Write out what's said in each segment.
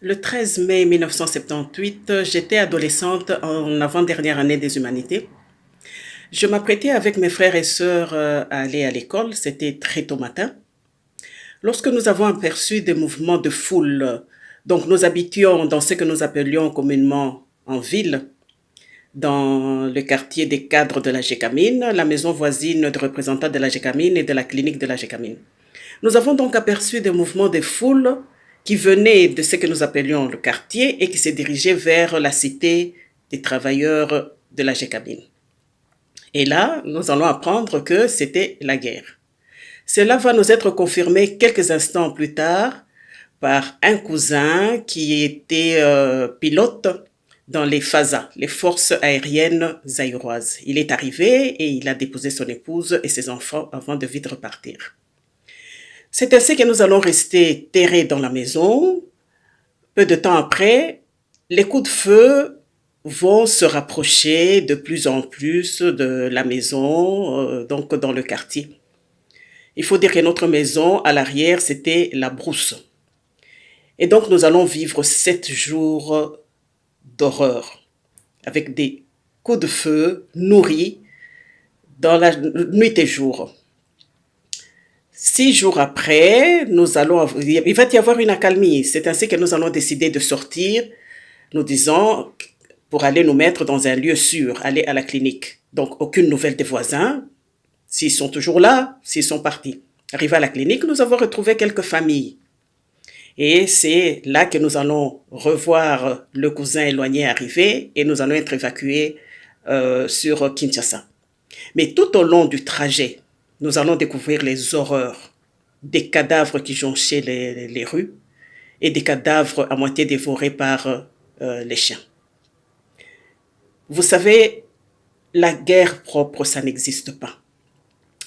Le 13 mai 1978, j'étais adolescente en avant-dernière année des humanités. Je m'apprêtais avec mes frères et sœurs à aller à l'école, c'était très tôt matin. Lorsque nous avons aperçu des mouvements de foule, donc nous habitions dans ce que nous appelions communément en ville, dans le quartier des cadres de la Gécamine, la maison voisine de représentants de la Gécamine et de la clinique de la Gécamine. Nous avons donc aperçu des mouvements de foule qui venaient de ce que nous appelions le quartier et qui se dirigeaient vers la cité des travailleurs de la Gécamine. Et là, nous allons apprendre que c'était la guerre. Cela va nous être confirmé quelques instants plus tard par un cousin qui était pilote dans les FASA, les forces aériennes zaïroises. Il est arrivé et il a déposé son épouse et ses enfants avant de vite repartir. C'est ainsi que nous allons rester terrés dans la maison. Peu de temps après, les coups de feu vont se rapprocher de plus en plus de la maison, donc dans le quartier. Il faut dire que notre maison, à l'arrière, c'était la brousse. Et donc nous allons vivre 7 jours d'horreur, avec des coups de feu nourris dans la nuit et jour. 6 jours après, il va y avoir une accalmie. C'est ainsi que nous allons décider de sortir, nous disons, pour aller nous mettre dans un lieu sûr, aller à la clinique. Donc, aucune nouvelle des voisins, s'ils sont toujours là, s'ils sont partis. Arrivé à la clinique, nous avons retrouvé quelques familles. Et c'est là que nous allons revoir le cousin éloigné arriver et nous allons être évacués sur Kinshasa. Mais tout au long du trajet, nous allons découvrir les horreurs des cadavres qui jonchaient les rues et des cadavres à moitié dévorés par les chiens. Vous savez, la guerre propre, ça n'existe pas.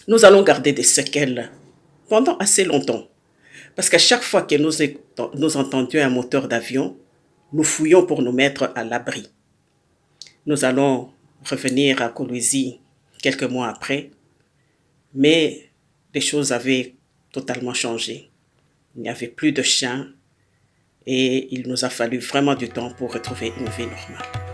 Nous allons garder des séquelles pendant assez longtemps. Parce qu'à chaque fois que nous entendions un moteur d'avion, nous fouillons pour nous mettre à l'abri. Nous allons revenir à Kolwezi quelques mois après, mais les choses avaient totalement changé. Il n'y avait plus de chiens et il nous a fallu vraiment du temps pour retrouver une vie normale.